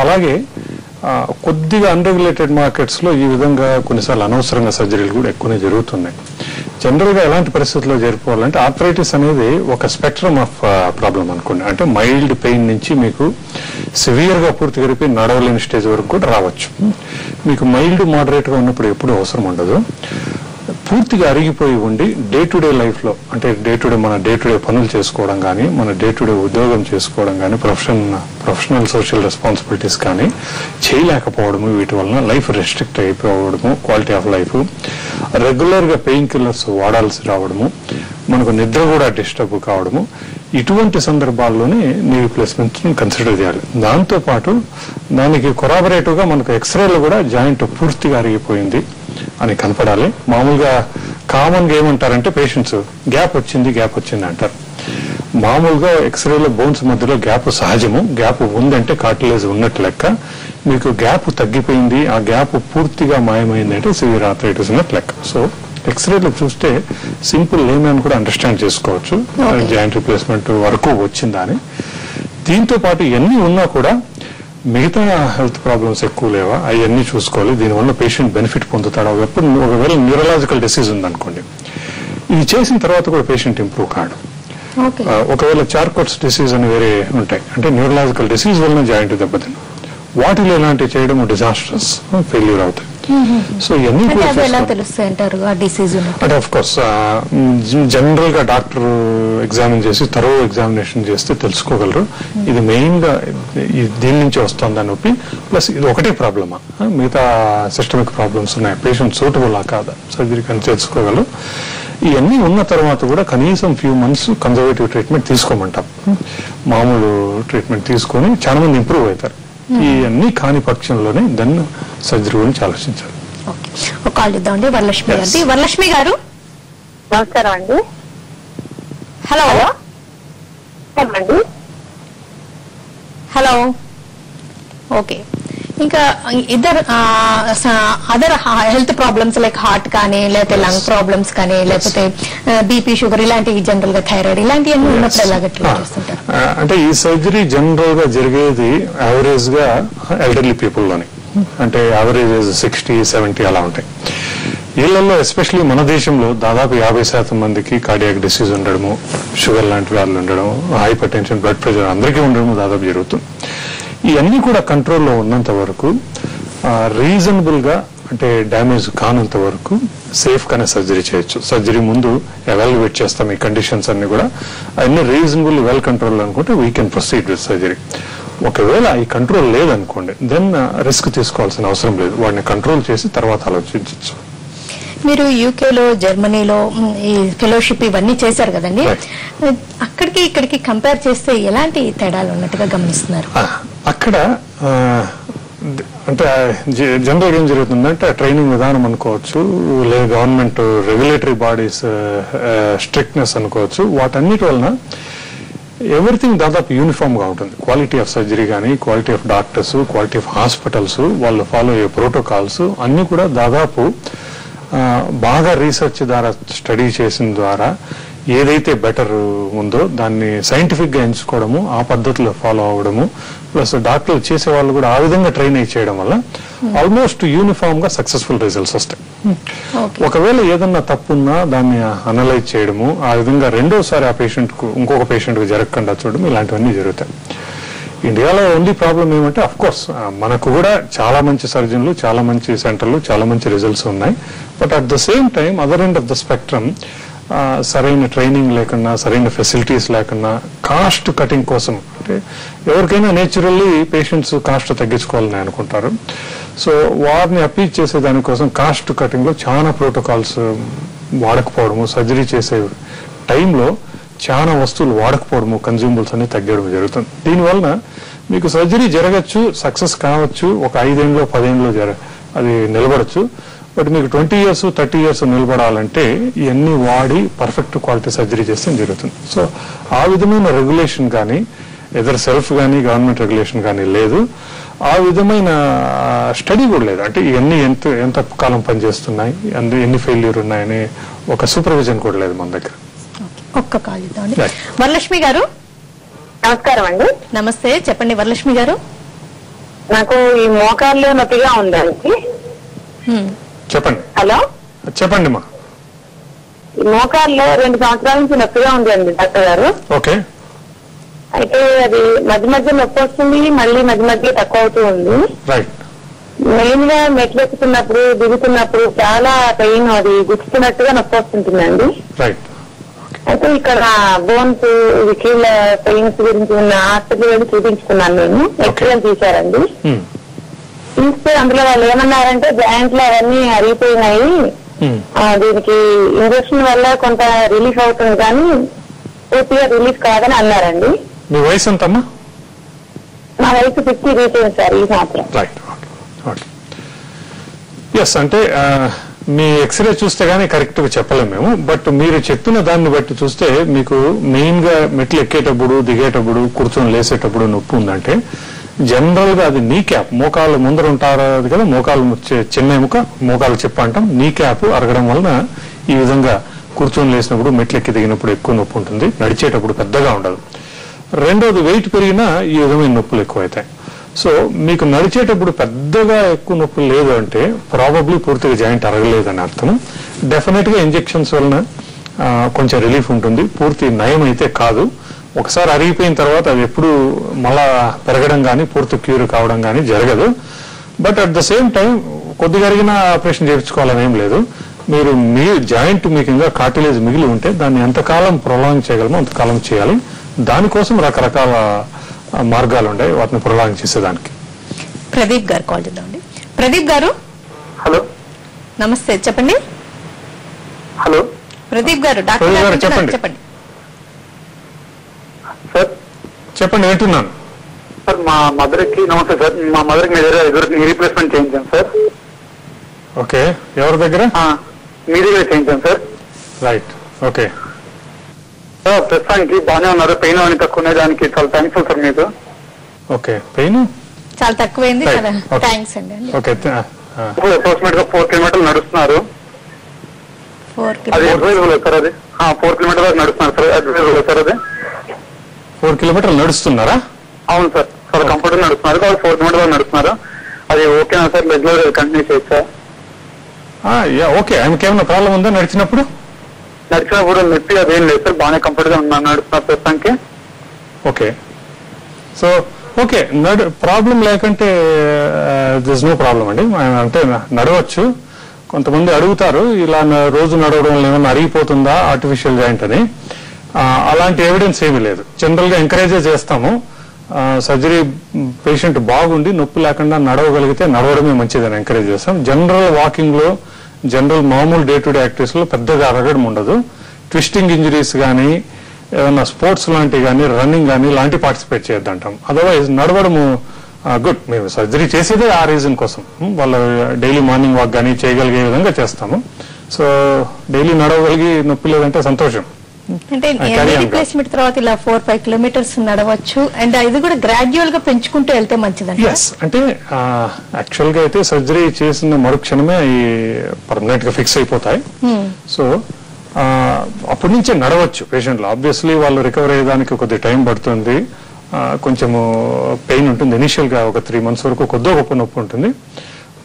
అలాగే కొద్దిగా unregulated markets లో ఈ విధంగా కొన్నిసార్లు అనవసరంగా సర్జరీలు కూడా ఎక్కువనే జరుగుతున్నాయి. జనరల్ గా ఎలాంటి పరిస్థితుల్లో జరిపోవాలంటే ఆర్థరైటిస్ అనేది ఒక స్పెక్ట్రమ్ ఆఫ్ ప్రాబ్లం అనుకోండి. అంటే మైల్డ్ పెయిన్ నుంచి మీకు సివియర్ గా పూర్తి గడిపి నడవలేని స్టేజ్ వరకు కూడా రావచ్చు. మీకు మైల్డ్ మోడరేట్ గా ఉన్నప్పుడు ఎప్పుడు అవసరం ఉండదు. పూర్తిగా అరిగిపోయి ఉండి డే టు డే లైఫ్ లో అంటే మన డే టు డే పనులు చేసుకోవడం కానీ మన డే టు డే ఉద్యోగం చేసుకోవడం కానీ ప్రొఫెషనల్ సోషల్ రెస్పాన్సిబిలిటీస్ కానీ చేయలేకపోవడము, వీటి వలన లైఫ్ రెస్ట్రిక్ట్ అయిపోవడము, క్వాలిటీ ఆఫ్ లైఫ్, రెగ్యులర్ గా పెయిన్ కిల్లర్స్ వాడాల్సి రావడము, మనకు నిద్ర కూడా డిస్టర్బ్ కావడము, ఇటువంటి సందర్భాల్లోనే నీ రీప్లేస్మెంట్ కన్సిడర్ చేయాలి. దాంతో పాటు దానికి కొరాబరేటివ్ గా మనకు ఎక్స్రేలో కూడా జాయింట్ పూర్తిగా అరిగిపోయింది అని కనపడాలి. మామూలుగా కామన్ గా ఏమంటారంటే పేషెంట్స్ గ్యాప్ వచ్చింది అంటారు. మామూలుగా ఎక్స్రేలో బోన్స్ మధ్యలో గ్యాప్ సహజము. గ్యాప్ ఉందంటే కార్టిలేజ్ ఉన్నట్టు లెక్క. మీకు గ్యాప్ తగ్గిపోయింది, ఆ గ్యాప్ పూర్తిగా మాయమైంది అంటే సివియర్ ఆర్థరైటిస్ ఉన్నట్టు లెక్క. సో ఎక్స్రేలో చూస్తే సింపుల్ లేమని కూడా అండర్స్టాండ్ చేసుకోవచ్చు జాయింట్ రిప్లేస్మెంట్ వరకు వచ్చిందా అని. దీంతో పాటు ఇవన్నీ ఉన్నా కూడా మిగతా హెల్త్ ప్రాబ్లమ్స్ ఎక్కువ లేవా అవన్నీ చూసుకోవాలి. దీనివల్ల పేషెంట్ బెనిఫిట్ పొందుతాడు. ఒకవేళ న్యూరలాజికల్ డిసీజ్ ఉందనుకోండి, ఇది చేసిన తర్వాత కూడా పేషెంట్ ఇంప్రూవ్ కాడు. ఒకవేళ చార్కోట్స్ డిసీజ్ అని వేరే ఉంటాయి, అంటే న్యూరలాజికల్ డిసీజ్ వలన జాయింట్ దెబ్బతిని వాటిలో ఇలాంటివి చేయడం డిజాస్టర్స్ ఫెయిల్యూర్ అవుతాయి. సో ఇవన్నీ అంటే ఆఫ్ కోర్స్ జనరల్ గా డాక్టర్ ఎగ్జామిన్ చేసి తరో ఎగ్జామినేషన్ చేస్తే తెలుసుకోగలరు ఇది మెయిన్ గా దీని నుంచి వస్తుందని చెప్పి. ప్లస్ ఇది ఒకటే ప్రాబ్లమా, మిగతా సిస్టమిక్ ప్రాబ్లమ్స్ ఉన్నాయి, పేషెంట్ సూటబుల్ కాదా సర్జరీకి అని తెలుసుకోగలరు. ఇవన్నీ ఉన్న తర్వాత కూడా కనీసం ఫ్యూ మంత్స్ కన్జర్వేటివ్ ట్రీట్మెంట్ తీసుకోమంటాం. మామూలు ట్రీట్మెంట్ తీసుకొని చాలా మంది ఇంప్రూవ్ అవుతారు. ఇవన్నీ కాని పక్షంలోనే దాన్ని సర్జరీ గురించి ఆలోచించాలి. ఒక కాల్ ఇద్దామండి. వరలక్ష్మి గారు. వరలక్ష్మి గారు నమస్కారం అండి. హలో అండి. హలో. ఓకే. ఇంకా ఇద్దరు other health problems like heart కానీ లేకపోతే లంగ్ ప్రాబ్లమ్స్ కానీ లేకపోతే బీపీ షుగర్ ఇలాంటివి జనరల్ గా థైరాయిడ్ ఇలాంటివన్నీ ఉన్నప్పుడు ఎలాగ ట్రీట్ చేస్తుంటారు? అంటే ఈ సర్జరీ జనరల్ గా జరిగేది యావరేజ్ గా ఎల్డర్లీ పీపుల్ లోని, అంటే యావరేజ్ 60-70 అలా ఉంటాయి. వీళ్ళల్లో ఎస్పెషలీ మన దేశంలో దాదాపు 50% మందికి కార్డియాక్ డిసీజ్ ఉండడము, షుగర్ లాంటి వ్యాధులు ఉండడం, హైపర్ టెన్షన్, బ్లడ్ ప్రెషర్ అందరికీ ఉండడం దాదాపు జరుగుతుంది. ఇవన్నీ కూడా కంట్రోల్లో ఉన్నంత వరకు రీజనబుల్ గా అంటే డ్యామేజ్ కానంత వరకు సేఫ్ గానే సర్జరీ చేయొచ్చు. సర్జరీ ముందు ఎవాల్యుయేట్ చేస్తాం ఈ కండిషన్స్ అన్ని కూడా, అన్ని రీజనబుల్ వెల్ కంట్రోల్ అనుకుంటే we can proceed with surgery. ఒకవేళ ఈ కంట్రోల్ లేదనుకోండి దెన్ రిస్క్ తీసుకోవాల్సిన అవసరం లేదు, వాడిని కంట్రోల్ చేసి తర్వాత ఆలోచించవచ్చు. మీరు యూకేలో జర్మనీలో ఈ ఫెలోషిప్ ఇవన్నీ చేశారు కదండి, అక్కడికి ఇక్కడికి కంపేర్ చేస్తే ఎలాంటి తేడాలు ఉన్నట్టుగా గమనిస్తున్నారు? అక్కడ అంటే జనరల్ ఏం జరుగుతుందంటే ట్రైనింగ్ విధానం అనుకోవచ్చు, లేదా గవర్నమెంట్ రెగ్యులేటరీ బాడీస్ స్ట్రిక్ట్నెస్ అనుకోవచ్చు, వాటన్నిటి వలన ఎవ్రీథింగ్ దాదాపు యూనిఫామ్ గా ఉంటుంది. క్వాలిటీ ఆఫ్ సర్జరీ కానీ, quality of doctors, quality of hospitals, వాళ్ళు ఫాలో అయ్యే ప్రోటోకాల్స్ అన్ని కూడా దాదాపు బాగా రీసెర్చ్ ద్వారా స్టడీ చేసిన ద్వారా ఏదైతే బెటర్ ఉందో దాన్ని సైంటిఫిక్ గా ఎంచుకోవడము, ఆ పద్ధతిలో ఫాలో అవ్వడము, ప్లస్ డాక్టర్లు చేసే వాళ్ళు కూడా ఆ విధంగా ట్రైన్ అయి చేయడం వల్ల ఆల్మోస్ట్ యూనిఫామ్ గా సక్సెస్ఫుల్ రిజల్ట్స్ వస్తాయి. ఒకవేళ ఏదన్నా తప్పున్నా దాన్ని అనలైజ్ చేయడము, ఆ విధంగా రెండోసారి ఆ పేషెంట్ కు ఇంకొక పేషెంట్ కు జరగకుండా చూడడం, ఇలాంటివన్నీ జరుగుతాయి. ఇండియాలో ఓన్లీ ప్రాబ్లం ఏమంటే అఫ్ కోర్స్ మనకు కూడా చాలా మంచి సర్జన్లు, చాలా మంచి సెంటర్లు, చాలా మంచి రిజల్ట్స్ ఉన్నాయి. But at the same time other end of the spectrum సరైన ట్రైనింగ్ లేకుండా, సరైన ఫెసిలిటీస్ లేకుండా, కాస్ట్ కటింగ్ కోసం, అంటే ఎవరికైనా నేచురల్లీ పేషెంట్స్ కాస్ట్ తగ్గించుకోవాలని అనుకుంటారు. సో వారిని అపీల్ చేసే దానికోసం కాస్ట్ కటింగ్ లో చాలా ప్రోటోకాల్స్ వాడకపోవడము, సర్జరీ చేసే టైంలో చాలా వస్తువులు వాడకపోవడము, కన్జ్యూమబుల్స్ అన్ని తగ్గడం జరుగుతుంది. దీనివలన మీకు సర్జరీ జరగచ్చు, సక్సెస్ కావచ్చు, ఒక 5 ఏళ్ళలో 10 ఏళ్ళలో అది నిలబడచ్చు. బట్ మీకు 20 years 30 years నిలబడాలంటే ఇవన్నీ వాడి పర్ఫెక్ట్ క్వాలిటీ సర్జరీ చేస్తే జరుగుతుంది. సో ఆ విధమైన రెగ్యులేషన్ కానీ, ఎదర్ సెల్ఫ్ కానీ గవర్నమెంట్ రెగ్యులేషన్ కానీ లేదు, ఆ విధమైన స్టడీ కూడా లేదు. అంటే ఇవన్నీ ఎంత కాలం పనిచేస్తున్నాయి, ఎన్ని ఫెయిల్యూర్ ఉన్నాయని ఒక సూపర్విజన్ కూడా లేదు మన దగ్గర. ఒక్క కాల్ ఇద్దామండి. వరలక్ష్మి గారు. నమస్కారం అండి. నమస్తే, చెప్పండి వరలక్ష్మి గారు. నాకు ఈ మోకాల్లో నొప్పిగా ఉందండి. చెప్పండి. హలో, చెప్పండి మా. ఈ మోకాల్లో 2 సంవత్సరాల నుంచి నొప్పిగా ఉందండి డాక్టర్ గారు. ఓకే. అయితే అది మధ్య మధ్య నొప్పి వస్తుంది, మళ్ళీ మధ్య మధ్య తక్కువ అవుతూ ఉంది. రైట్. మెయిన్ గా మెట్లు ఎక్కుతున్నప్పుడు దిగుతున్నప్పుడు చాలా పెయిన్, అది గుచ్చుతున్నట్టుగా నొప్పి వస్తుంటుందండి. రైట్. అయితే ఇక్కడ బోన్స్ కీళ్ళ పెయిన్స్ గురించి ఉన్న హాస్పిటల్ వెళ్ళి చూపించుకున్నాను నేను. ఎక్స్రే తీశారండి. తీస్తే అందులో వాళ్ళు ఏమన్నారంటే జాయింట్లు అవన్నీ అరిగిపోయినాయి, దీనికి ఇంజక్షన్ వల్ల కొంత రిలీఫ్ అవుతుంది కానీ పూర్తిగా రిలీఫ్ కాదని అన్నారండి. మీ వయసు ఎంతమ్మా? నా వయసు 50 రీచ్ సార్ ఈ సంవత్సరం. రైట్. ఎస్, అంటే మీ ఎక్స్రే చూస్తే గానీ కరెక్ట్ గా చెప్పలేము మేము. బట్ మీరు చెప్పిన దాన్ని బట్టి చూస్తే మీకు మెయిన్ గా మెట్లు ఎక్కేటప్పుడు, దిగేటప్పుడు, కూర్చొని లేసేటప్పుడు నొప్పి ఉందంటే జనరల్ గా అది నీ క్యాప్, మోకాళ్ళు ముందర ఉంటారు కదా, మోకాళ్ళు చిన్న ఎముక, మోకాళ్ళు చెప్ప అంటాం, నీ క్యాప్ అరగడం వలన ఈ విధంగా కూర్చొని లేసినప్పుడు, మెట్లు ఎక్కి దిగినప్పుడు ఎక్కువ నొప్పి ఉంటుంది, నడిచేటప్పుడు పెద్దగా ఉండదు. రెండోది వెయిట్ పెరిగినా ఈ విధమైన నొప్పులు ఎక్కువ అవుతాయి. సో మీకు నడిచేటప్పుడు పెద్దగా ఎక్కువ నొప్పి లేదు అంటే ప్రాబబ్లీ పూర్తిగా జాయింట్ అరగలేదని అర్థం. డెఫినెట్ గా ఇంజెక్షన్స్ వలన కొంచెం రిలీఫ్ ఉంటుంది, పూర్తి నయం అయితే కాదు. ఒకసారి అరిగిపోయిన తర్వాత అది ఎప్పుడు మళ్ళా పెరగడం కానీ పూర్తి క్యూర్ కావడం కానీ జరగదు. But at the same time కొద్దిగా అరిగినా ఆపరేషన్ చేయించుకోవాలని ఏం లేదు. మీరు మీ జాయింట్ మీకు ఇంకా కార్టిలేజ్ మిగిలి ఉంటే దాన్ని ఎంతకాలం ప్రొలాంగ్ చేయగలమో అంతకాలం చేయాలి. దానికోసం రకరకాల మార్గాలు ఉన్నాయి, వాటిని ప్రొలాంగ్ చేసేదానికి. ప్రదీప్ గారు కాల్ చేద్దామండి. ప్రదీప్ గారు. హలో, నమస్తే, చెప్పండి. హలో ప్రదీప్ గారు, డాక్టర్ గారు చెప్పండి. సార్ చెప్పండి, వింటున్నాను. సార్ మా మదర్ కి నమస్తే సార్. మా మదర్ కి మీ దగ్గర నీ రీప్లేస్మెంట్ చేయించాను సార్. ఓకే, ఎవరి దగ్గర? మీ దగ్గర చేయించాను సార్. రైట్. ఓకే సార్, ప్రస్తుతానికి బాగానే ఉన్నారు, పెయిన్ అని తక్కువ ఉన్నాయి, దానికి చాలా థ్యాంక్ఫుల్ సార్ మీకు. ఓకే, పెయిన్ చాలా తక్కువైంది. థ్యాంక్స్ అండి. ఓకే, అప్రాక్సిమేట్ గా 4 కిలోమీటర్లు నడుస్తున్నారు. 4 అది అడ్వైజబుల్ సార్. అది 4 కిలోమీటర్ వరకు నడుస్తున్నారు సార్. Advisable sir. అది 4 కిలోమీటర్లు నడుస్తున్నారా? అవును సార్, చాలా కంఫర్టబుల్ నడుస్తున్నారు. 4 కిలోమీటర్ వరకు నడుస్తున్నారు. అది ఓకేనా సార్? రెగ్యులర్ కంటిన్యూ చేయొచ్చా? ఓకే. ఆయనకేమైనా ప్రాబ్లం ఉందా నడిచినప్పుడు? నడిచినప్పుడు నొప్పి అదేం లేదు సార్, బాగానే కంఫర్ట్ గా నడుస్తున్నారు ప్రస్తుతానికి. ఓకే. సో ఓకే, ప్రాబ్లం లేకంటే దిస్ నో ప్రాబ్లం అండి. అంటే నడవచ్చు. కొంతమంది అడుగుతారు ఇలా రోజు నడవడం వల్ల ఏమన్నా అరిగిపోతుందా ఆర్టిఫిషియల్ జాయింట్ అని. అలాంటి ఎవిడెన్స్ ఏమీ లేదు. జనరల్ గా ఎంకరేజ్ చేస్తాము. సర్జరీ పేషెంట్ బాగుండి నొప్పి లేకుండా నడవగలిగితే నడవడమే మంచిదని ఎంకరేజ్ చేస్తాం. జనరల్ వాకింగ్ లో, జనరల్ మామూలు డే టు డే యాక్టివిటీస్ లో పెద్దగా అరగడం ఉండదు. ట్విస్టింగ్ ఇంజరీస్ కానీ, ఏదన్నా స్పోర్ట్స్ లాంటివి కానీ, రన్నింగ్ కానీ ఇలాంటి పార్టిసిపేట్ చేయొద్దంటాం. అదర్వైజ్ నడవడము గుడ్. మేము సర్జరీ చేసేదే ఆ రీజన్ కోసం. వాళ్ళ డైలీ మార్నింగ్ వాక్ కానీ చేయగలిగే విధంగా చేస్తాము. సో డైలీ నడవగలిగి నొప్పి లేదంటే సంతోషం. అంటే రీప్లేస్మెంట్ తర్వాత ఇలా 4-5 కిలోమీటర్స్ నడవచ్చు. అండ్ ఇది కూడా గ్రాడ్యువల్ గా పెంచుకుంటూ వెళ్తే మంచిదండి. ఎస్, అంటే యాక్చువల్ గా అయితే సర్జరీ చేసిన మరుక్షణమే అవి పర్మనెంట్ గా ఫిక్స్ అయిపోతాయి. సో అప్పటి నుంచే నడవచ్చు పేషెంట్లు. ఆబ్వియస్లీ వాళ్ళు రికవర్ అయ్యేదానికి కొద్ది టైం పడుతుంది, కొంచెము పెయిన్ ఉంటుంది. ఇనిషియల్ గా ఒక 3 months వరకు కొద్దిగా గొప్ప నొప్పి ఉంటుంది.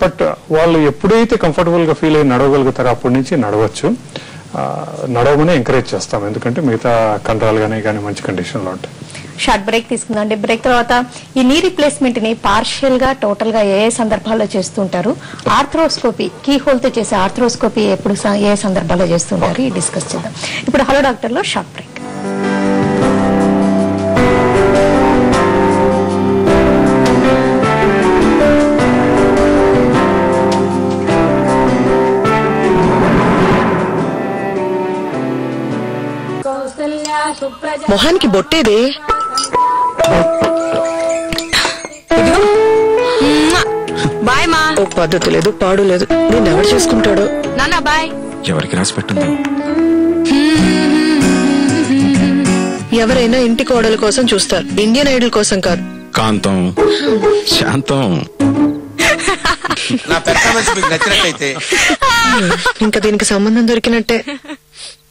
బట్ వాళ్ళు ఎప్పుడైతే కంఫర్టబుల్ గా ఫీల్ అయ్యి నడవగలుగుతారో అప్పటి నుంచి నడవచ్చు. నడవమని ఎంకరేజ్ చేస్తాం, ఎందుకంటే మిగతా కండరాలు కానీ మంచి కండిషన్ లో ఉంటాయి. షార్ట్ బ్రేక్ తీసుకుందాం. బ్రేక్ తర్వాత ఈ నీ రిప్లేస్మెంట్ ని పార్షియల్ గా, టోటల్ గా ఏ సందర్భాల్లో చేస్తుంటారు, ఆర్థ్రోస్కోపీ కీ హోల్ తో చేసే ఆర్థ్రోస్కోపీ ఎప్పుడు ఏ సందర్భాల్లో చేస్తుంటారు డిస్కస్ చేద్దాం. ఇప్పుడు హలో డాక్టర్ లో షార్ట్ బ్రేక్. మొహానికి బొట్టేదే. బాయ్ మా. ఓ పద్ధతి లేదు, పాడు లేదు. నేను ఎవరు చేసుకుంటాడో. నాన్న బాయ్. ఎవరికి రాసి పెట్టిందో. ఎవరైనా ఇంటి కోడల కోసం చూస్తారు, ఇండియన్ ఐడల్ కోసం కాదు. కాంతం, శాంతం. నా పెర్ఫార్మెన్స్ మీకు నచ్చినట్లయితే ఇంకా దీనికి సంబంధం దొరికినట్టే.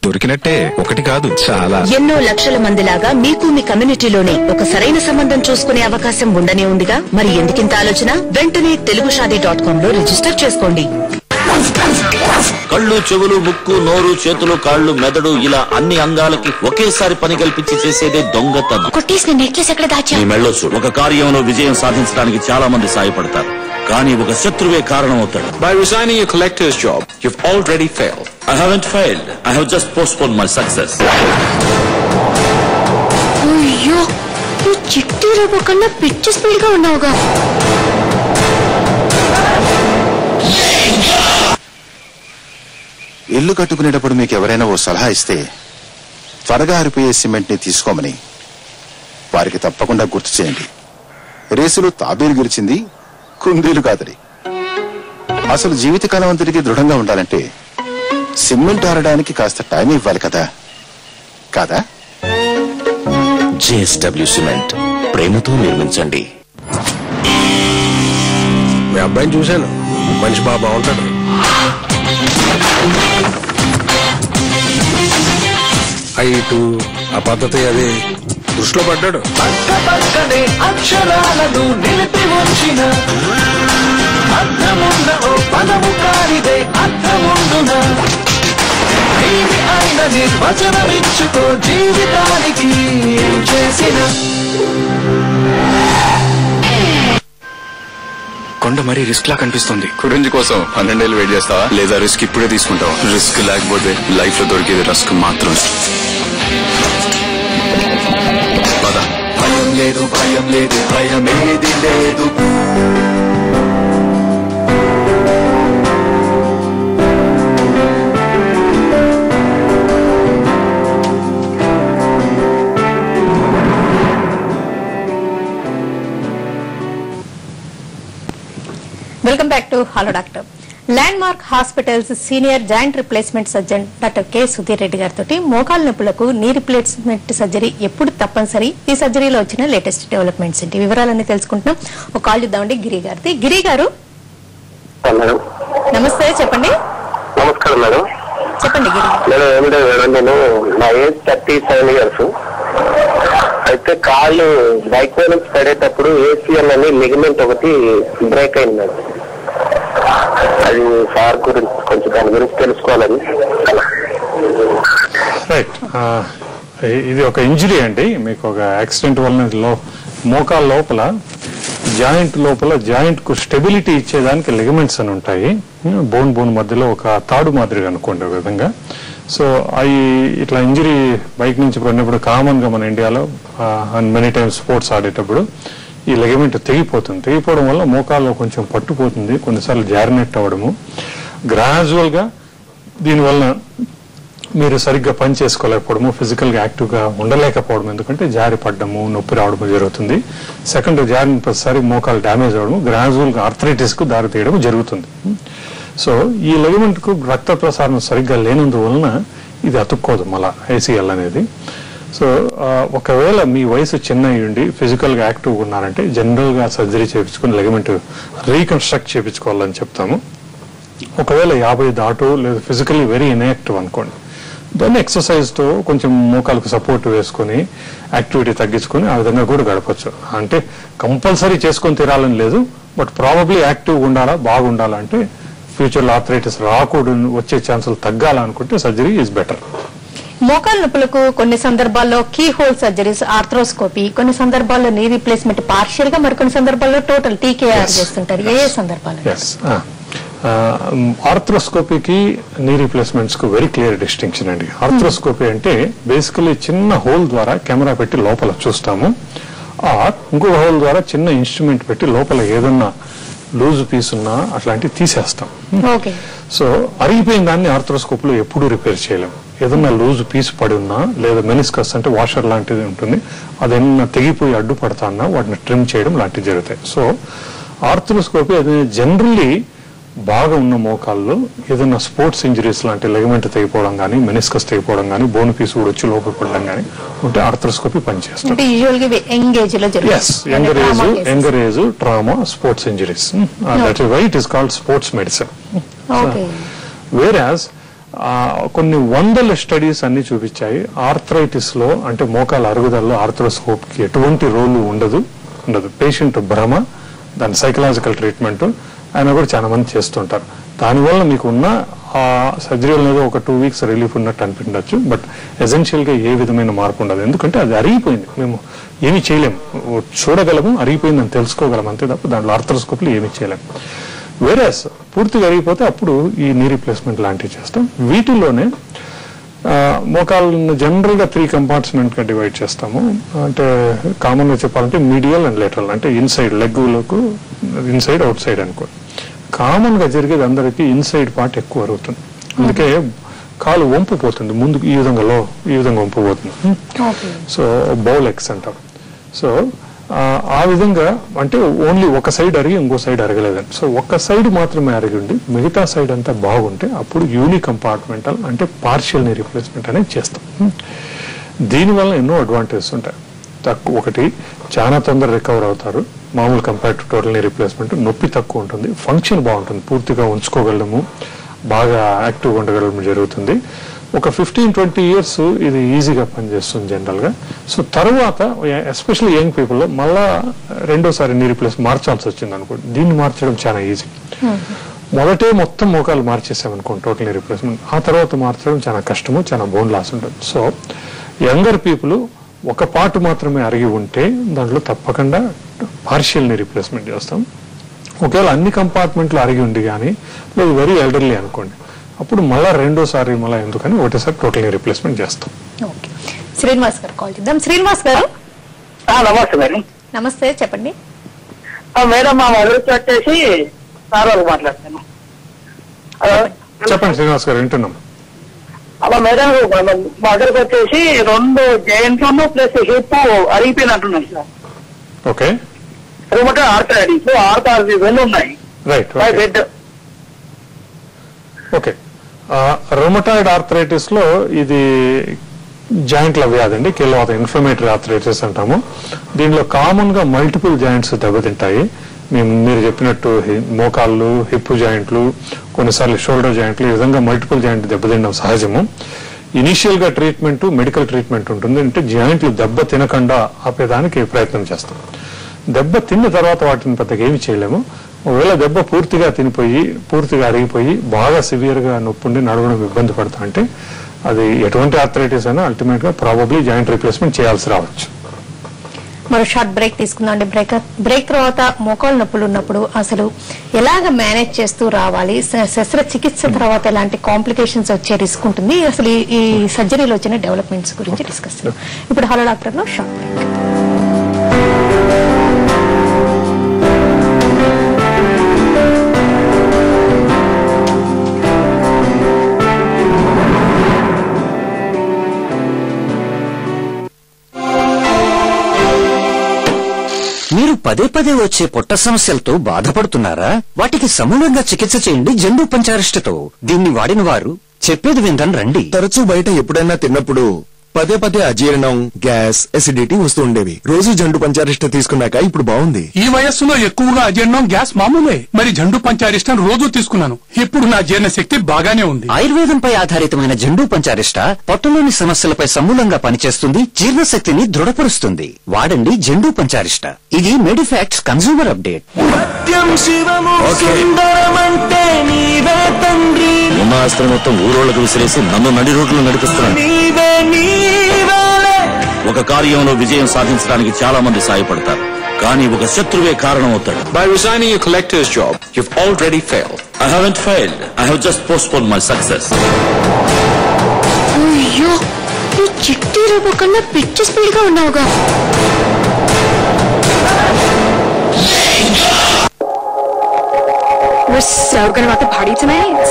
దొరికినట్టే, ఒకటి కాదు చాలా. ఎన్నో లక్షల మందిలాగా మీకు మీ కమ్యూనిటీలోనే ఒక సరైన సంబంధం చూసుకునే అవకాశం ఉండనే ఉందిగా. మరి ఎందుకింత ఆలోచన? వెంటనే telugushadi.com లో రిజిస్టర్ చేసుకోండి. కళ్ళు, చెవులు, ముక్కు, నోరు, చేతులు, కాళ్ళు, మెదడు ఇలా అన్ని అంగాలకి ఒకేసారి పని కల్పించి చేసేదే దొంగతనం. కొట్టేసిన నెక్లెస్ ఎక్కడ దాచా? నీ మెళ్ళో చూడు. ఒక కార్యంలో విజయం సాధించడానికి చాలా మంది సాయపడతారు, కానీ ఒక శత్రువే కారణం అవుతాడు. By resigning your collector's job, you've already failed. I haven't failed. I have just postponed my success. అయ్యో, నువ్వు చిట్టి రేపు కన్నా పిచ్చి స్పీడ్ గా ఉన్నావుగా. ఇల్లు కట్టుకునేటప్పుడు మీకు ఎవరైనా ఓ సలహా ఇస్తే త్వరగా ఆరిపోయే సిమెంట్ ని తీసుకోమని వారికి తప్పకుండా గుర్తు చేయండి. రేసులో తాబేలు గెలిచింది, కుందేలు కాదని. అసలు జీవితకాలం అంతటికి దృఢంగా ఉండాలంటే సిమెంట్ ఆరడానికి కాస్త టైం ఇవ్వాలి కదా కాదా? JSW సిమెంట్, ప్రేమతో నిర్మించండి. మీ అబ్బాయిని చూశాను, మనిషి బాగా బాగుంటాడు. హైటు, ఆ పద్ధతి అది దృష్టిలో పడ్డాడు. అక్షరాలను నిలిపి ఉంచిన అర్థమున్న ఓ పదము కానిదే అర్థముండున. ఆయన నిర్వచనమిచ్చుకో జీవితానికి ఏం చేసిన. కొండ మరీ రిస్క్ లా కనిపిస్తుంది. కురించి కోసం 12 ఏళ్ళు వెయిట్ చేస్తావా, లేదా రిస్క్ ఇప్పుడే తీసుకుంటావా? రిస్క్ లేకపోతే లైఫ్ లో దొరికేది రిస్క్ మాత్రం. భయం లేదు, భయం లేదు, భయమేది లేదు. Welcome back to hello doctor. Land mark hospitals senior joint replacement surgeon doctor K Sudheer Reddy గారితో మోకాలు నొప్పులకు నీ రిప్లేస్మెంట్ సర్జరీ ఎప్పుడు తప్పనిసరి, ఈ సర్జరీలో వచ్చిన లేటెస్ట్ డెవలప్మెంట్స్ ఏంటి, వివరాలన్నీ తెలుసుకుంటున్నాం. ఒక కాల్ చూద్దామండి గిరి గారిది. గిరి గారు నమస్తే, చెప్పండి. నమస్కారం మేడం. చెప్పండి గిరి. నేను నా ఏజ్ 37 years. అయితే కాళ్ళు బైక్ మీద నుంచి పడేటప్పుడు ACL అని లిగమెంట్ ఒకటి బ్రేక్ అయింది మేడం. అది సార్ గురించి కొంచెం దాని గురించి తెలుసుకోవాలని. రైట్, ఇది ఒక ఇంజరీ అండి. మీకు ఒక యాక్సిడెంట్ వలన మోకాల లోపల జాయింట్ కు స్టెబిలిటీ ఇచ్చేదానికి లిగమెంట్స్ అని ఉంటాయి. బోన్ మధ్యలో ఒక తాడు మాదిరిగా అనుకోండి ఒక విధంగా. సో అవి ఇట్లా ఇంజరీ బైక్ నుంచి పడినప్పుడు కామన్ గా మన ఇండియాలో అండ్ మెనీ టైమ్స్ స్పోర్ట్స్ ఆడేటప్పుడు ఈ లెగమెంట్ తెగిపోవడం వల్ల మోకాల్లో కొంచెం పట్టుపోతుంది, కొన్నిసార్లు జారినట్టు అవ్వడము. గ్రాజువల్ గా దీనివల్ల మీరు సరిగ్గా పని చేసుకోలేకపోవడము, ఫిజికల్ గా యాక్టివ్ గా ఉండలేకపోవడం, ఎందుకంటే జారి పడ్డము, నొప్పి రావడము జరుగుతుంది. సెకండ్, జారిన ప్రతిసారి మోకాలు డ్యామేజ్ అవ్వడము, గ్రాజువల్ గా ఆర్థరైటిస్ కు దారి తీయడం జరుగుతుంది. సో ఈ లెగమెంట్ కు రక్త ప్రసారం సరిగ్గా లేనందువలన ఇది అతుక్కోదు మళ్ళా ACL అనేది. సో ఒకవేళ మీ వయసు చిన్న అయ్యుండి ఫిజికల్ గా యాక్టివ్ ఉన్నారంటే జనరల్ గా సర్జరీ చేయించుకుని లెగమెంట్ రీకన్స్ట్రక్ట్ చేయించుకోవాలని చెప్తాము. ఒకవేళ 50 దాటు లేదా ఫిజికల్లీ వెరీ ఇన్యాక్టివ్ అనుకోండి, దాన్ని ఎక్సర్సైజ్ తో కొంచెం మోకాలకు సపోర్ట్ వేసుకుని యాక్టివిటీ తగ్గించుకుని ఆ విధంగా కూడా గడపచ్చు. అంటే కంపల్సరీ చేసుకొని తీరాలని లేదు, బట్ ప్రాబబ్లీ యాక్టివ్ ఉండాలా, బాగుండాలంటే ఫ్యూచర్ లో ఆర్థరైటిస్ రాకూడదు, వచ్చే ఛాన్సులు తగ్గాలనుకుంటే సర్జరీ ఈజ్ బెటర్. మోకాలు నొప్పులకు కొన్ని సందర్భాల్లో కీ హోల్ సర్జరీస్, ఆర్థ్రోస్కోపీ, కొన్ని సందర్భాల్లో నీ రీప్లేస్మెంట్ పార్షియల్ గా, మరికొన్ని సందర్భాల్లో టోటల్ TKR చేస్తుంటారు. ఏ సందర్భాలు? ఆర్థ్రోస్కోపీకి నీ రీప్లేస్మెంట్స్ కు వెరీ క్లియర్ డిస్టింక్షన్ అండి. ఆర్థ్రోస్కోపీ అంటే బేసికలీ చిన్న హోల్ ద్వారా కెమెరా పెట్టి లోపల చూస్తాము, ఇంకొక హోల్ ద్వారా చిన్న ఇన్స్ట్రుమెంట్ పెట్టి లోపల ఏదన్నా లూజ్ పీస్ ఉన్నా అట్లాంటివి తీసేస్తాం. సో అరిగిపోయిన దాన్ని ఆర్థ్రోస్కోప్ లో ఎప్పుడు రిపేర్ చేయలేము. ఏదన్నా లూజ్ పీస్ పడి ఉన్నా లేదా మెనిస్కస్ అంటే వాషర్ లాంటిది ఉంటుంది, అదేమన్నా తెగిపోయి అడ్డుపడతా ఉన్నా వాటిని ట్రిమ్ చేయడం లాంటివి జరుగుతాయి. సో ఆర్థ్రోస్కోపీ అది జనరల్లీ బాగా ఉన్న మోకాల్లో ఏదైనా స్పోర్ట్స్ ఇంజరీస్ లాంటి లెగమెంట్ తెగిపోవడం కానీ, మెనిస్కస్ తెగిపోవడం కానీ, బోన్ పీస్ కూడా వచ్చి లోపల పడడం కానీ ఉంటే ఆర్థ్రోస్కోపీ పనిచేస్తుంది. Younger age trauma, sports injuries, that is why it is called sports medicine. Whereas కొన్ని వందల స్టడీస్ అన్ని చూపించాయి ఆర్థరైటిస్ లో, అంటే మోకాల అరుగుదలలో ఆర్థ్రోస్కోప్ కి ఎటువంటి రోలు ఉండదు. పేషెంట్ భ్రమ, దాని సైకలాజికల్ ట్రీట్మెంట్ ఆయన కూడా చాలా మంది చేస్తుంటారు. దానివల్ల మీకు ఉన్న ఆ సర్జరీ అనేది ఒక 2 weeks రిలీఫ్ ఉన్నట్టు అనిపించవచ్చు. బట్ ఎసెన్షియల్ గా ఏ విధమైన మార్పు ఉండదు. ఎందుకంటే అది అరిగిపోయింది, మేము ఏమీ చేయలేము. చూడగలము, అరిగిపోయిందని తెలుసుకోగలం అంతే తప్ప దాంట్లో ఆర్థ్రోస్కోప్లో ఏమీ చేయలేము. వేరేస్ పూర్తిగా అరిగిపోతే అప్పుడు ఈ నీ రీప్లేస్మెంట్ లాంటివి చేస్తాం. వీటిల్లోనే మోకాళ్ళను జనరల్ గా 3 compartment గా డివైడ్ చేస్తాము. అంటే కామన్ గా చెప్పాలంటే మీడియల్ అండ్ లేటరల్, అంటే ఇన్సైడ్ లెగ్గులకు ఇన్సైడ్ అవుట్ సైడ్ అనుకో. కామన్ గా జరిగేది అందరికి ఇన్సైడ్ పార్ట్ ఎక్కువ అరుగుతుంది. అందుకే కాలు వంపుపోతుంది ముందుకు, ఈ విధంగా వంపుపోతుంది. సో బౌల్ ఎక్స్ అంటారు. సో ఆ విధంగా అంటే ఓన్లీ ఒక సైడ్ అరిగి ఇంకో సైడ్ అరగలేదని. సో ఒక సైడ్ మాత్రమే అరిగి ఉండి మిగతా సైడ్ అంతా బాగుంటే అప్పుడు యూని కంపార్ట్మెంటల్ అంటే పార్షియల్ నీ రీప్లేస్మెంట్ అనేది చేస్తాం. దీనివల్ల ఎన్నో అడ్వాంటేజెస్ ఉంటాయి. ఒకటి, చాలా తొందర రికవర్ అవుతారు. మామూలు compare to total knee replacement నొప్పి తక్కువ ఉంటుంది, ఫంక్షన్ బాగుంటుంది, పూర్తిగా ఉంచుకోగలము, బాగా యాక్టివ్గా ఉండగలము జరుగుతుంది. ఒక 15-20 years ఇది ఈజీగా పనిచేస్తుంది జనరల్ గా. సో తర్వాత ఎస్పెషల్లీ యంగ్ పీపుల్ లో మళ్ళా రెండోసారి నీ రీప్లేస్ మార్చాల్సి వచ్చింది అనుకోండి, దీన్ని మార్చడం చాలా ఈజీ. మొదటే మొత్తం మోకాలు మార్చేసామనుకోండి టోటల్ నీ రీప్లేస్మెంట్, ఆ తర్వాత మార్చడం చాలా కష్టము, చాలా బోన్ లాస్ ఉంటుంది. సో యంగర్ పీపుల్ ఒక పార్ట్ మాత్రమే అరిగి ఉంటే దాంట్లో తప్పకుండా పార్షియల్ నీ రీప్లేస్మెంట్ చేస్తాం. ఒకవేళ అన్ని కంపార్ట్మెంట్లు అరిగి ఉండి కానీ లేదు వెరీ ఎల్డర్లీ అనుకోండి, అప్పుడు మళ్ళా రెండోసారి మళ్ళీ ఎందుకని ఒకటేసారి టోటల్ రీప్లేస్మెంట్ చేస్తాం. శ్రీనివాస్ గారు కాల్ చేద్దాం. శ్రీనివాస్ గారు నమస్తే మేడం. నమస్తే, చెప్పండి మేడం. మా మదర్కి వచ్చేసి సార్ వాళ్ళు మాట్లాడతాను. చెప్పండి శ్రీనివాస్ గారు, వింటున్నాం. అలా మేడం, మదర్కి వచ్చేసి 2 జాయింట్లు ప్లస్ హిప్ అరిగిపోయింది అంటున్నాను సార్. ఓకే. రుమటా ఆర్థరైటిస్ 6 వెన్ను ఉన్నాయి. Right. Bed. Okay. Rheumatoid arthritis లో ఇది జాయింట్ల వ్యాధి అండి, కీళ్ళవాత ఇన్ఫ్లమేటరీ ఆర్థరైటిస్ అంటాము. దీనిలో కామన్ గా మల్టిపుల్ జాయింట్స్ దెబ్బతింటాయి. మీరు చెప్పినట్టు మోకాళ్ళు, హిప్ జాయింట్లు, కొన్నిసార్లు షోల్డర్ జాయింట్లు, ఈ విధంగా మల్టిపుల్ జాయింట్ దెబ్బతినడం సహజము. ఇనీషియల్ గా ట్రీట్మెంట్, మెడికల్ ట్రీట్మెంట్ ఉంటుంది. అంటే జాయింట్లు దెబ్బ తినకుండా ఆపేదానికి ప్రయత్నం చేస్తాం. దెబ్బ తిన్న తర్వాత వాటిని పెద్దగా ఏమి చేయలేము. ఒకవేళ దెబ్బ పూర్తిగా తినిపోయి, పూర్తిగా అరిగిపోయి బాగా సివియర్ గా నొప్పుండి నడవడం ఇబ్బంది పడతా అంటే అది ఎటువంటి ఆర్థరైటిస్ అయినా అల్టిమేట్ గా ప్రాబబ్లీ జాయింట్ రీప్లేస్మెంట్ చేయాల్సి రావచ్చు. మరో షార్ట్ బ్రేక్ తీసుకుందాం అండి. బ్రేక్ తర్వాత మోకాలు నొప్పులు ఉన్నప్పుడు అసలు ఎలాగ మేనేజ్ చేస్తూ రావాలి, శస్త్రచికిత్స తర్వాత ఎలాంటి కాంప్లికేషన్స్ వచ్చే రిస్క్ ఉంటుంది, అసలు ఈ సర్జరీలో వచ్చిన డెవలప్మెంట్స్ గురించి డిస్కస్ చేద్దాం. ఇప్పుడు హలో డాక్టర్ లో షార్ట్ బ్రేక్. మీరు పదే పదే వచ్చే పొట్ట సమస్యలతో బాధపడుతున్నారా? వాటికి సమూలంగా చికిత్స చేయండి జండు పంచారిష్టతో. దీన్ని వాడిన వారు చెప్పేది విందని రండి. తరచూ బయట ఎప్పుడైనా తిన్నప్పుడు పదే పదే అజీర్ణం, గ్యాస్, ఎసిడిటీ వస్తూ ఉండేవి. రోజు జండు పంచారిష్ట తీసుకున్నాక ఇప్పుడు బాగుంది. ఈ వయస్సులో ఎక్కువగా అజీర్ణం, గ్యాస్ మామూలే. మరి జండు పంచారిష్టం రోజు తీసుకున్నాను. ఇప్పుడు నా జీర్ణ శక్తి బాగానే ఉంది. ఆయుర్వేదంపై ఆధారితమైన జండు పంచారిష్ట పొట్టలోని సమస్యలపై సమూలంగా పనిచేస్తుంది, జీర్ణశక్తిని దృఢపరుస్తుంది. వాడండి జండు పంచారిష్ట. ఇది మెడిఫాక్ట్స్ కన్స్యూమర్ అప్డేట్. ఉన్న ఆస్తి మొత్తం ఊరోళ్లకు విసిరేసి నన్ను నడి రోడ్లు నడిపిస్తున్నాను. ఒక కార్యంలో విజయం సాధించడానికి చాలా మంది సాయపడతారు, కానీ ఒక శత్రువే కారణం అవుతాడు. By resigning your collector's job, you've already failed. I haven't failed. I have just postponed my success. అయ్యో, ఈ చిట్టి రూప కన్నా పిచ్చి స్పీడ్ గా ఉన్నావుగా. We're so gonna rock the party tonight.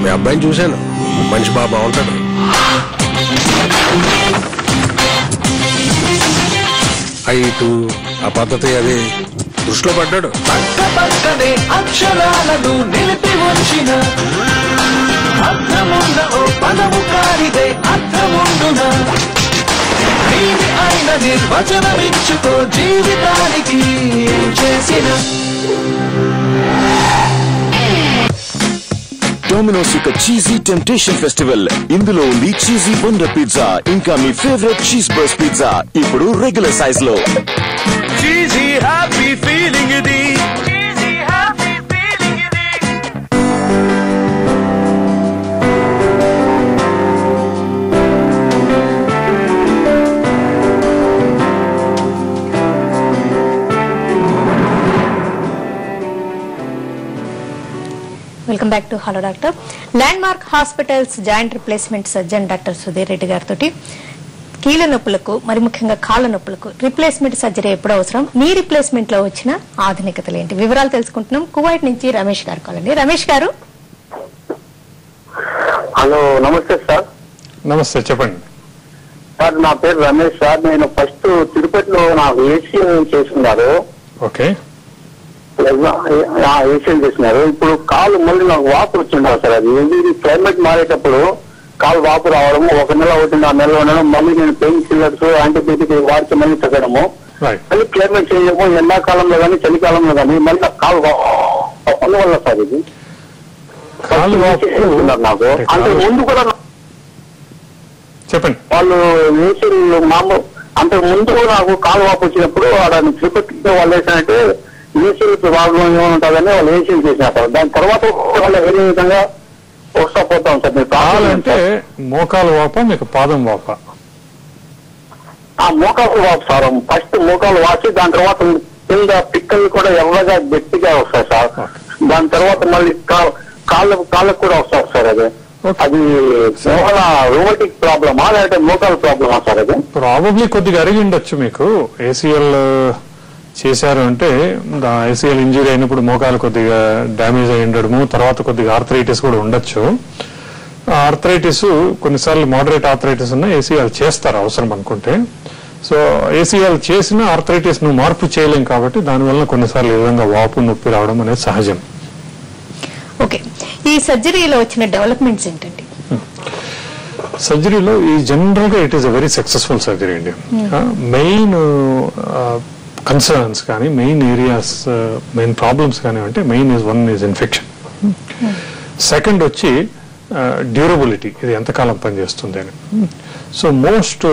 మీ అబ్బాయిని చూశాను, మనిషి బాగా బాగుంటాడు. హైట్ ఆ పద్ధతి అది దృష్టిలో పడ్డాడు. పక్క పక్కనే అక్షరాలను నిలిపి ఉంచిన అర్థమున్న ఓ పదము కారిదే అర్థముండున నీది అయిన నిర్వచనమిచ్చుకో జీవితానికి ఏం చేసిన. డొమినోస్ యొక్క చీజీ టెంప్టేషన్ ఫెస్టివల్. ఇందులో ఉంది చీజీ వండర్ పిజ్జా, ఇంకా మీ ఫేవరెట్ చీజ్ బర్స్ట్ పిజ్జా ఇప్పుడు రెగ్యులర్ సైజ్ లో. చీజీ హ్యాపీ ఫీలింగ్ ఇది. Welcome back to hello doctor. Land mark hospitals joint replacement surgeon doctor Sudheer Reddy గారితో కీళ్ళ నొప్పులకు మరి ముఖ్యంగా కాళ్ళ నొప్పులకు రిప్లేస్మెంట్ సర్జరీ ఎప్పుడు అవసరం, నీ రిప్లేస్మెంట్ లో వచ్చిన ఆధునికతలు ఏంటి, వివరాలు తెలుసుకుంటున్నాం. కువైట్ నుంచి రమేష్ గారు కాలండి. రమేష్ గారు. హలో, నమస్తే సార్. నమస్తే, చెప్పండి సార్. నా పేరు రమేష్ సార్. నేను ఫస్ట్ తిరుపతిలో నాకు ఏసీఎల్ చేస్తున్నారు. ఓకే, ఏసీఎల్ చేసినారు. ఇప్పుడు కాలు మళ్ళీ నాకు వాపు వచ్చిండాలి సార్. అది ఏంటి, క్లైమేట్ మారేటప్పుడు కాలు వాపు రావడము, 1 నెల అవుతుంది, ఆ నెల ఉండడం, మళ్ళీ నేను పెయిన్ కిల్లర్స్ యాంటీబయాటిక్ వాడితే మళ్ళీ తగ్గడము, మళ్ళీ క్లైమేట్ చేంజ్ అయిపో ఎండాకాలంలో కానీ చలికాలంలో కానీ మళ్ళీ కాలు అందువల్ల సార్ ఇది నాకు. అంటే ముందు కూడా చెప్పండి వాళ్ళు ఏసీఎల్ మామూలు అంటే ముందు నాకు కాలు వాపు వచ్చినప్పుడు వాళ్ళని తిరుపతిలో వాళ్ళు వేసినట్టే ఏసీఎల్ ప్రాబ్లం ఏముంటుందని వాళ్ళు ఏసీఎల్ చేసినారు. దాని తర్వాత వాళ్ళు వేరే విధంగా వస్తా పోతాం సార్. మీరు కావాలంటే మోకాలు వాప, మీకు పాదం వాప? ఆ మోకాలు వాపు సార్. ఫస్ట్ మోకాలు వాసి దాని తర్వాత కింద పిక్కలు కూడా ఎర్రగా గట్టిగా వస్తాయి సార్. దాని తర్వాత మళ్ళీ కాళ్ళకు కూడా వస్తారు సార్. అది రూమటిక్ ప్రాబ్లమా లేదంటే మోకాలు ప్రాబ్లమా సార్? అది ప్రాబబ్లీ కొద్దిగా అరిగి ఉండొచ్చు. మీకు ఏసీఎల్ చేశారు అంటే ఏసీఎల్ ఇంజరీ అయినప్పుడు మోకాలు కొద్దిగా డ్యామేజ్ అయి ఉండడము, తర్వాత కొద్దిగా ఆర్థరైటిస్ కూడా ఉండొచ్చు. ఆర్థరైటిస్ కొన్నిసార్లు మోడరేట్ ఆర్థరైటిస్ ఉన్న ఏసీఎల్ చేస్తారు అవసరం అనుకుంటే. సో ఏసీఎల్ చేసిన ఆర్థరైటిస్ ను మార్పు చేయలేం కాబట్టి దానివల్ల కొన్నిసార్లు ఈ విధంగా వాపు నొప్పి రావడం అనేది సహజం. ఓకే, ఈ సర్జరీలో వచ్చిన డెవలప్మెంట్స్ ఏంటండి? సర్జరీలో ఈ జనరల్ గా it is a very successful surgery అండి. మెయిన్ కన్సర్న్స్ కానీ మెయిన్ ఏరియాస్ మెయిన్ ప్రాబ్లమ్స్ కానీ అంటే main one is infection, second వచ్చి డ్యూరబిలిటీ, ఇది ఎంతకాలం పనిచేస్తుంది అని. సో మోస్ట్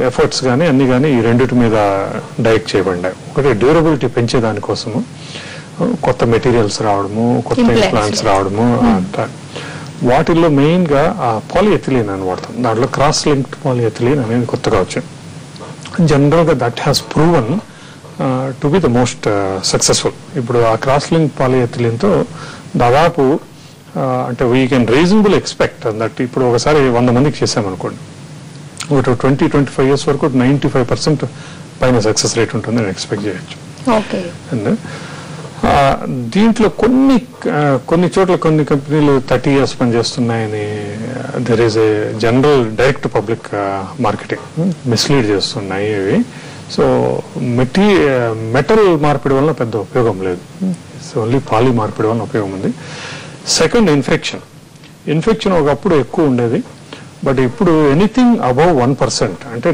ఎఫర్ట్స్ కానీ అన్ని కానీ ఈ రెండిటి మీద డైరెక్ట్ చేయబడ్డాయి. ఒకటి డ్యూరబిలిటీ పెంచే దానికోసము కొత్త మెటీరియల్స్ రావడము, కొత్త ఇంప్లాంట్స్ రావడము. వాటిల్లో మెయిన్ గా పాలిఎథిలీన్ అని వాడతాం. దాంట్లో క్రాస్ లింక్డ్ పాలిఎథిలీన్ అనేది కొత్తగా వచ్చింది. జనరల్ గా that has proven to be the most successful. ఇప్పుడు ఆ క్రాస్ లింక్ పాలిఎథిలీన్ తో దాదాపు అంటే we can reasonable expect that ఇప్పుడు ఒకసారి 100 మందికి చేసామనుకోండి, ఒక 20-25 years వరకు 95% పైన సక్సెస్ రేట్ ఉంటుందని ఎక్స్పెక్ట్ చేయొచ్చు. అండ్ దీంట్లో కొన్ని చోట్ల కొన్ని కంపెనీలు 30 years పనిచేస్తున్నాయని there is a general direct public marketing mislead చేస్తున్నాయి ఇవి. సో మెటల్ మార్పిడి వల్ల పెద్ద ఉపయోగం లేదు, ఓన్లీ పాలి మార్పిడి వల్ల ఉపయోగం ఉంది. సెకండ్, ఇన్ఫెక్షన్ ఒకప్పుడు ఎక్కువ ఉండేది, బట్ ఇప్పుడు ఎనీథింగ్ అబౌవ్ 1% అంటే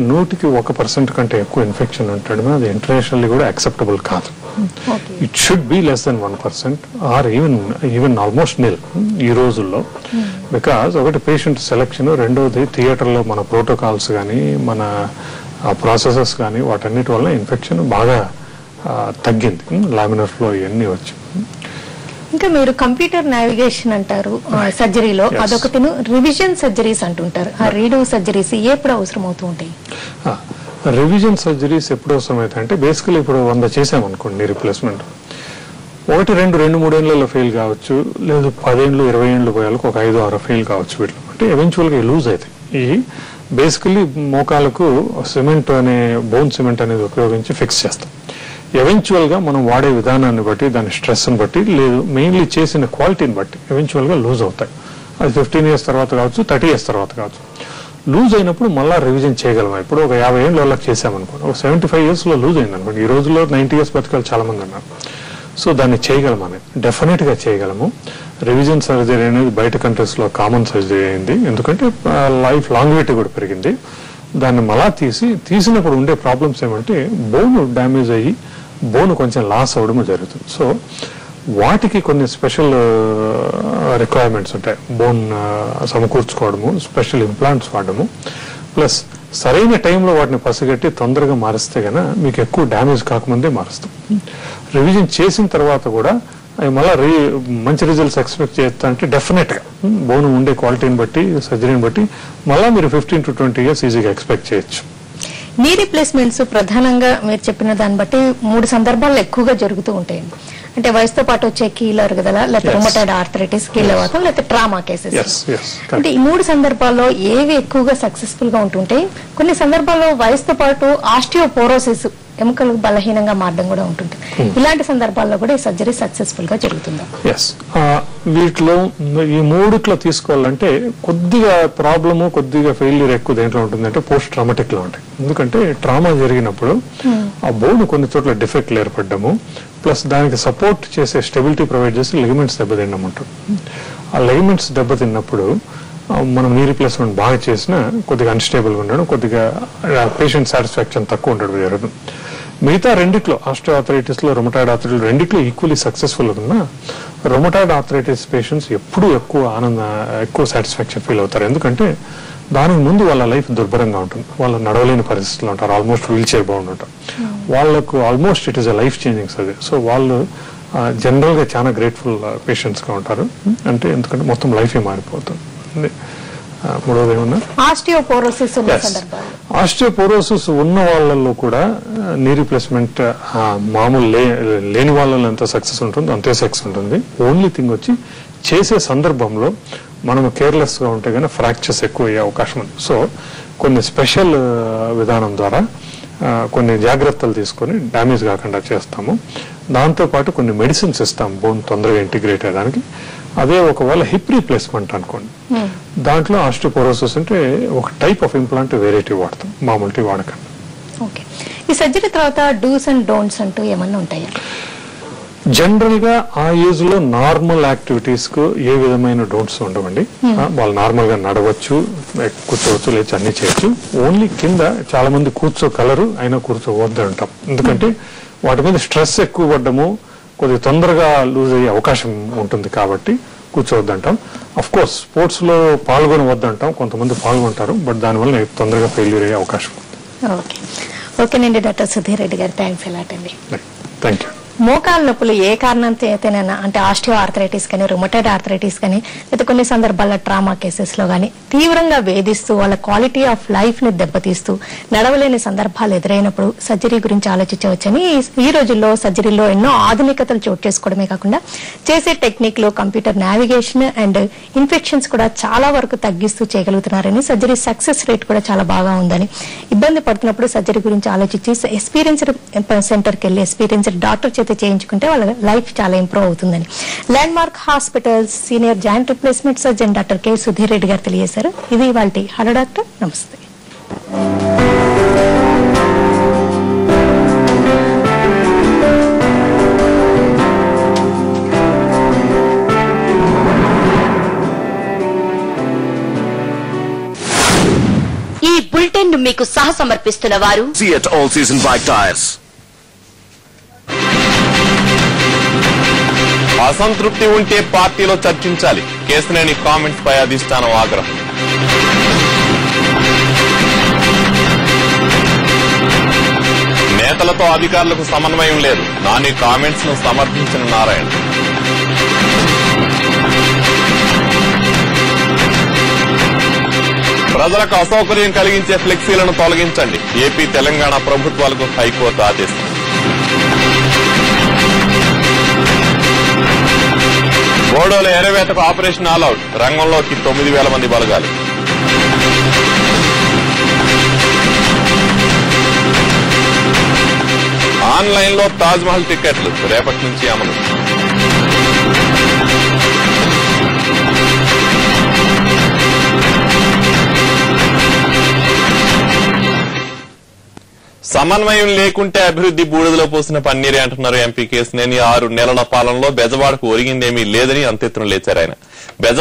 1% కంటే ఎక్కువ ఇన్ఫెక్షన్ ఉంటాడు అది ఇంటర్నేషనల్లీ కూడా యాక్సెప్టబుల్ కాదు. It should be less than 1% or even almost nil ఈ రోజుల్లో. బికాజ్ ఒకటి పేషెంట్ సెలెక్షన్, రెండోది థియేటర్లో మన ప్రోటోకాల్స్ కానీ మన ప్రాసెసెస్ కానీ వాటన్నిటి వల్ల ఇన్ఫెక్షన్ బాగా తగ్గింది. లామినర్ ఫ్లో ఇవన్నీ వచ్చి. ఇంకా మీరు కంప్యూటర్ నావిగేషన్ అంటారు సర్జరీలో, అదొకటి రివిజన్ సర్జరీస్ అంటుంటారు. ఆ రీడో సర్జరీస్ ఎప్పుడు అవసరం అవుతూ ఉంటాయి? రివిజన్ సర్జరీస్ ఎప్పుడు అవసరం అవుతాయి అంటే బేసికలీ ఇప్పుడు 100 చేసామనుకోండి రీప్లేస్మెంట్, 1, 2, 3 ఏళ్లలో ఫెయిల్ కావచ్చు, లేదు 10 ఏళ్ళు 20 ఏళ్ళు పోయాలకు ఒక 5-6 ఫెయిల్ కావచ్చు. వీటిలో అంటే ఎవెన్చువల్గా లూజ్ అవుతాయి. ఈ బేసికలీ మోకాలకు సిమెంట్ అనే బోన్ సిమెంట్ అనేది ఉపయోగించి ఫిక్స్ చేస్తాం. ఎవెన్చువల్ గా మనం వాడే విధానాన్ని బట్టి, దాని స్ట్రెస్ ని బట్టి, లేదు మెయిన్లీ చేసిన క్వాలిటీని బట్టి ఎవెన్చువల్ గా లూజ్ అవుతాయి. అది 15 years తర్వాత కావచ్చు, 30 years తర్వాత కావచ్చు. లూజ్ అయినప్పుడు మళ్ళీ రివిజన్ చేయగలమా? ఇప్పుడు ఒక 50 ఏళ్ళ వాళ్ళకి చేసామనుకోండి, ఒక 75 years లో లూజ్ అయింది అనుకోండి, ఈ రోజుల్లో 90 years బతికాలు చాలా మంది ఉన్నారు. సో దాన్ని చేయగలమా? డెఫినెట్ గా చేయగలము. రివిజన్ సర్జరీ అనేది బయట కంట్రీస్ లో కామన్ సర్జరీ అయింది, ఎందుకంటే లైఫ్ లాంగివిటీ కూడా పెరిగింది. దాన్ని మళ్ళా తీసినప్పుడు ఉండే ప్రాబ్లమ్స్ ఏమంటే బోన్ డ్యామేజ్ అయ్యి బోన్ కొంచెం లాస్ అవ్వడం జరుగుతుంది. సో వాటికి కొన్ని స్పెషల్ రిక్వైర్మెంట్స్ ఉంటాయి. బోన్ సమకూర్చుకోవడము, స్పెషల్ ఇంప్లాంట్స్ వాడడము, ప్లస్ సరైన టైంలో వాటిని పసిగట్టి తొందరగా మారిస్తే కనుక మీకు ఎక్కువ డ్యామేజ్ కాకముందే మారుస్తాం. రివిజన్ చేసిన తర్వాత కూడా మళ్ళీ మంచి రిజల్ట్స్ ఎక్స్పెక్ట్ చేస్తా అంటే డెఫినెట్ గా బోన్ ఉండే క్వాలిటీని బట్టి, సర్జరీని బట్టి మళ్ళీ మీరు 15 to 20 years ఈజీగా ఎక్స్పెక్ట్ చేయొచ్చు. నీ రీప్లేస్మెంట్స్ ప్రధానంగా మీరు చెప్పిన దాన్ని బట్టి 3 సందర్భాల్లో ఎక్కువగా జరుగుతూ ఉంటాయి. అంటే వయసుతో పాటు వచ్చే కీళ్ళ అరుగుదల, లేకపోతే రుమటాయిడ్ ఆర్థరైటిస్, కీళ్ళవాతం, లేకపోతే ట్రామా కేసెస్. అంటే ఈ 3 సందర్భాల్లో ఏవి ఎక్కువగా సక్సెస్ఫుల్ గా ఉంటుంటాయి? కొన్ని సందర్భాల్లో వయసుతో పాటు ఆస్టియోపోరోసిస్, ఎముకలు బలహీనంగా మారడం కూడా ఉంటుంది. ఇలాంటి సందర్భాల్లో కూడా ఈ సర్జరీ సక్సెస్ఫుల్ గా జరుగుతుందా? వీటిలో ఈ 3 తీసుకోవాలంటే కొద్దిగా ప్రాబ్లము, కొద్దిగా ఫెయిల్యూర్ ఎక్కువ దేంట్లో ఉంటుందంటే పోస్ట్ ట్రామాటిక్ లో ఉంటాయి. ఎందుకంటే ట్రామా జరిగినప్పుడు ఆ బోన్ కొన్ని చోట్ల డిఫెక్ట్లు ఏర్పడము, ప్లస్ దానికి సపోర్ట్ చేసే స్టెబిలిటీ ప్రొవైడ్ చేసి లిగమెంట్స్ దెబ్బతినడం ఉంటుంది. ఆ లిగమెంట్స్ దెబ్బతిన్నప్పుడు మనం నీ రీప్లేస్మెంట్ బాగా చేసినా కొద్దిగా అన్స్టేబుల్గా ఉండడం, కొద్దిగా పేషెంట్ సాటిస్ఫాక్షన్ తక్కువ ఉండడం జరుగుతుంది. మిగతా రెండిట్లో ఆస్టియోఆర్థరైటిస్ లో, రుమటాయిడ్ ఆర్థరైటిస్ రెండిట్లో ఈక్వల్లీ సక్సెస్ఫుల్ ఉన్నా రుమటాయిడ్ ఆర్థరైటిస్ పేషెంట్స్ ఎప్పుడు ఎక్కువ సాటిస్ఫాక్షన్ ఫీల్ అవుతారు. ఎందుకంటే దానికి ముందు వాళ్ళ లైఫ్ దుర్భరంగా ఉంటుంది, వాళ్ళు నడవలేని పరిస్థితుల్లో ఉంటారు, ఆల్మోస్ట్ వీల్ చైర్ బౌండ్ ఉంటారు. వాళ్ళకు almost it is a life changing surgery. So వాళ్ళు జనరల్ గా చాలా గ్రేట్ఫుల్ పేషెంట్స్ గా ఉంటారు. అంటే ఎందుకంటే మొత్తం లైఫే మారిపోతుంది. మూడవది ఏమన్నా ఆస్టియోపోరోసిస్ ఉన్న వాళ్ళల్లో కూడా నీ రీప్లేస్మెంట్ మామూలు లేని వాళ్ళలో ఎంత సక్సెస్ ఉంటుందో అంతే సక్సెస్ ఉంటుంది. ఓన్లీ థింగ్ వచ్చి చేసే సందర్భంలో మనం కేర్లెస్ గా ఉంటే గానీ ఫ్రాక్చర్స్ ఎక్కువ అయ్యే అవకాశం ఉంది. సో కొన్ని స్పెషల్ విధానం ద్వారా కొన్ని జాగ్రత్తలు తీసుకొని డ్యామేజ్ కాకుండా చేస్తాము. దాంతోపాటు కొన్ని మెడిసిన్స్ ఇస్తాం బోన్ తొందరగా ఇంటిగ్రేట్ అయ్యడానికి. అదే ఒకవేళ హిప్ రీప్లేస్మెంట్ అనుకోండి, దాంట్లో ఆస్టియోపోరోసిస్ అంటే ఒక టైప్ ఆఫ్ ఇంప్లాంట్ వెరైటీ వాడతాం, మామూలు వాడకండి. ఈ సర్జరీ తర్వాత డూస్ అండ్ డోంట్స్ అంటూ ఏమన్నా ఉంటాయా? జనరల్ గా ఆ ఏజ్ లో నార్మల్ యాక్టివిటీస్ కు ఏ విధమైన డోంట్స్ ఉండవండి. వాళ్ళు నార్మల్ గా నడవచ్చు, కూర్చోవచ్చు, లేచి అన్ని చేయొచ్చు. ఓన్లీ కింద చాలా మంది కూర్చోగలరు, అయినా కూర్చోవద్దు అంటాం. ఎందుకంటే వాటి మీద స్ట్రెస్ ఎక్కువ పడ్డము, కొద్దిగా తొందరగా లూజ్ అయ్యే అవకాశం ఉంటుంది కాబట్టి కూర్చోవద్దంటాం. అఫ్ కోర్స్ స్పోర్ట్స్ లో పాల్గొనవద్దంటాం, కొంతమంది పాల్గొంటారు, బట్ దానివల్ల తొందరగా ఫెయిల్యూర్ అయ్యే అవకాశం ఉంది. ఓకేనండి డాక్టర్ సుధీర్ రెడ్డి గారు, థ్యాంక్స్ అలాట్ అండి. Thank you. మోకాళ్ళ నొప్పులు ఏ కారణంతో అయితేనైనా, అంటే ఆస్టియో ఆర్థరైటిస్ కానీ, రుమటాయిడ్ ఆర్థరైటిస్ కానీ, లేదా కొన్ని సందర్భాల్లో ట్రామా కేసెస్ లో కానీ తీవ్రంగా వేధిస్తూ వాళ్ళ క్వాలిటీ ఆఫ్ లైఫ్ ని దెబ్బతీస్తూ నడవలేని సందర్భాలు ఎదురైనప్పుడు సర్జరీ గురించి ఆలోచించవచ్చని ఈ రోజుల్లో సర్జరీలో ఎన్నో ఆధునికతలు చోటు చేసుకోవడమే కాకుండా చేసే టెక్నిక్లు, కంప్యూటర్ నావిగేషన్ అండ్ ఇన్ఫెక్షన్స్ కూడా చాలా వరకు తగ్గిస్తూ చేయగలుగుతున్నారని, సర్జరీ సక్సెస్ రేట్ కూడా చాలా బాగా ఉందని, ఇబ్బంది పడుతున్నప్పుడు సర్జరీ గురించి ఆలోచించి ఎక్స్పీరియన్స్డ్ సెంటర్కి వెళ్లి ఎక్స్పీరియన్స్డ్ డాక్టర్ చేత చేయించుకుంటే వాళ్ళ లైఫ్ చాలా ఇంప్రూవ్ అవుతుందని land mark hospitals senior joint replacement surgeon doctor K Sudheer Reddy గారు తెలియజేశారు. ఇది ఇవాల్టి హలో డాక్టర్, నమస్తే. ఈ బులెటిన్ మీకు సహ సమర్పిస్తున్న వారు Fiat All Season Bike Tires. అసంతృప్తి ఉంటే పార్టీలో చర్చించాలి, కేసినేని కామెంట్స్ పై అధిష్టానం ఆగ్రహం. నేతలతో అధికారులకు సమన్వయం లేదు, నాని కామెంట్స్ ను సమర్థించిన నారాయణ. ప్రజలకు అసౌకర్యం కలిగించే ఫ్లెక్సీలను తొలగించండి, ఏపీ తెలంగాణ ప్రభుత్వాలకు హైకోర్టు ఆదేశం. బోడోల ఎరవేతకు ఆపరేషన్ ఆల్అవుట్, రంగంలోకి 9,000 మంది బలగాలు. ఆన్లైన్ లో తాజ్ మహల్ టికెట్లు రేపటి నుంచి అమలు. సమన్వయం లేకుంటే అభివృద్ధి బూడిదలో పోసిన పన్నీరే అంటున్నారు ఎంపీ కేశినేని. 6 నెలల పాలనలో బెజవాడకు ఒరిగిందేమీ లేదని అంతెత్తున లేచారు ఆయన.